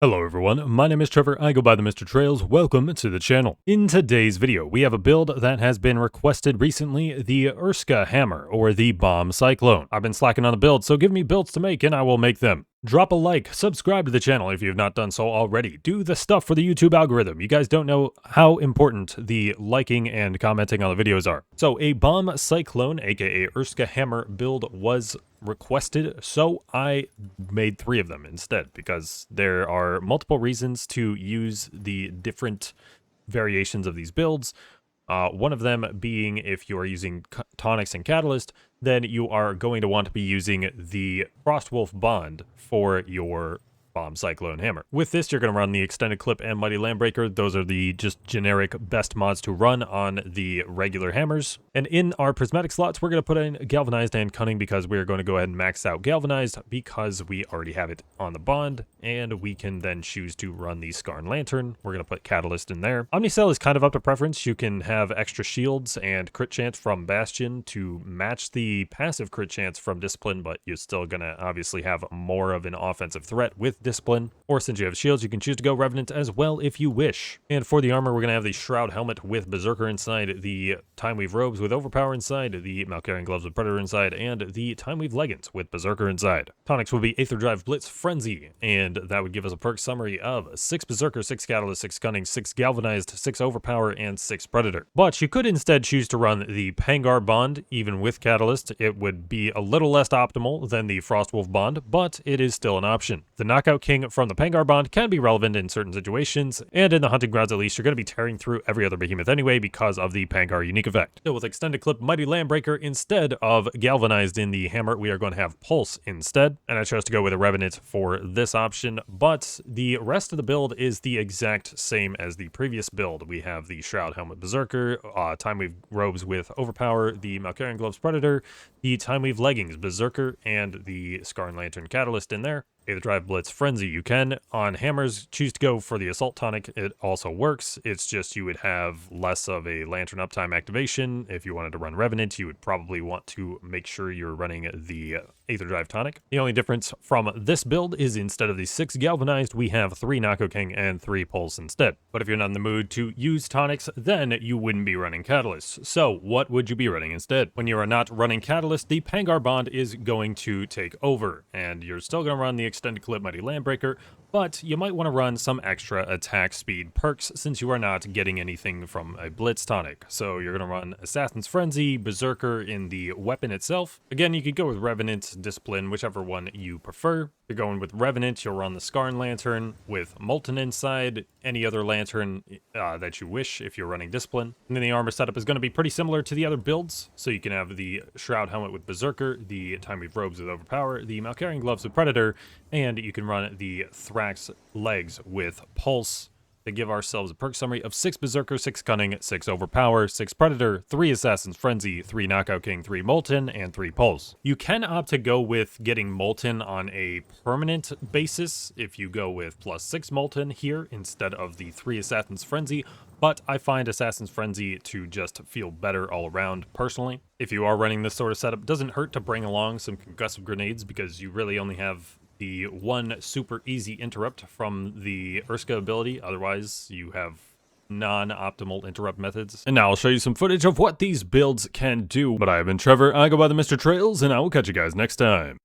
Hello everyone, my name is Trevor, I go by TheMrTrails, welcome to the channel. In today's video, we have a build that has been requested recently, the Urska hammer, or the bomb Cyclone. I've been slacking on the build, so give me builds to make and I will make them. Drop a like, subscribe to the channel if you have not done so already. Do the stuff for the YouTube algorithm. You guys don't know how important the liking and commenting on the videos are. So a bomb Cyclone, aka Urska hammer build was requested, so I made 3 of them instead because there are multiple reasons to use the different variations of these builds. One of them being if you are using tonics and catalyst, then you are going to want to be using the Frostwulf bond for your bomb Cyclone hammer. With this, you're going to run the extended clip and mighty landbreaker. Those are the just generic best mods to run on the regular hammers. And in our prismatic slots, we're going to put in galvanized and cunning because we're going to go ahead and max out galvanized because we already have it on the bond, and we can then choose to run the Scarn Lantern. We're going to put catalyst in there. Omnicell is kind of up to preference. You can have extra shields and crit chance from Bastion to match the passive crit chance from Discipline, but you're still going to obviously have more of an offensive threat with Discipline. Or since you have shields, you can choose to go Revenant as well if you wish. And for the armor, we're going to have the Shroud Helmet with Berserker inside, the Time Weave Robes with Overpower inside, the Malkarian Gloves with Predator inside, and the Time Weave Leggings with Berserker inside. Tonics will be Aether Drive, Blitz, Frenzy, and that would give us a perk summary of 6 Berserker, 6 Catalyst, 6 Cunning, 6 Galvanized, 6 Overpower, and 6 Predator. But you could instead choose to run the Pangar bond, even with Catalyst. It would be a little less optimal than the Frostwulf bond, but it is still an option. The Knockout King from the Pangar bond can be relevant in certain situations, and in the Hunting Grounds at least, you're going to be tearing through every other behemoth anyway because of the Pangar unique effect. So with extended clip Mighty Landbreaker instead of galvanized in the hammer, we are going to have Pulse instead, and I chose to go with a Revenant for this option, but the rest of the build is the exact same as the previous build. We have the Shroud Helmet Berserker, Time Weave Robes with Overpower, the Malkarian Gloves Predator, the Time Weave Leggings Berserker, and the Scarn Lantern Catalyst in there. Aether Drive, Blitz, Frenzy, you can. On hammers, choose to go for the Assault Tonic. It also works. It's just you would have less of a Lantern Uptime activation. If you wanted to run Revenant, you would probably want to make sure you're running the Aether Drive Tonic. The only difference from this build is instead of the 6 Galvanized, we have 3 Knockout King and 3 Pulse instead. But if you're not in the mood to use Tonics, then you wouldn't be running Catalyst. So what would you be running instead? When you are not running Catalyst, the Pangar bond is going to take over, and you're still going to run the extended clip Mighty Landbreaker, but you might want to run some extra attack speed perks since you are not getting anything from a Blitz tonic. So you're going to run Assassin's Frenzy, Berserker in the weapon itself. Again, you could go with Revenant, Discipline, whichever one you prefer. If you're going with Revenant, you'll run the Scarn Lantern with Molten inside, any other lantern that you wish if you're running Discipline. And then the armor setup is going to be pretty similar to the other builds, so you can have the Shroud Helmet with Berserker, the Time Weave Robes with Overpower, the Malkarian Gloves with Predator, and you can run the Thrax Legs with Pulse to give ourselves a perk summary of 6 Berserker, 6 Cunning, 6 Overpower, 6 Predator, 3 Assassin's Frenzy, 3 Knockout King, 3 Molten, and 3 Pulse. You can opt to go with getting Molten on a permanent basis if you go with +6 Molten here instead of the 3 Assassin's Frenzy, but I find Assassin's Frenzy to just feel better all around personally. If you are running this sort of setup, it doesn't hurt to bring along some concussive grenades because you really only have the one super easy interrupt from the Urska ability. Otherwise, you have non-optimal interrupt methods. And now I'll show you some footage of what these builds can do. But I have been Trevor, I go by TheMrTrails, and I will catch you guys next time.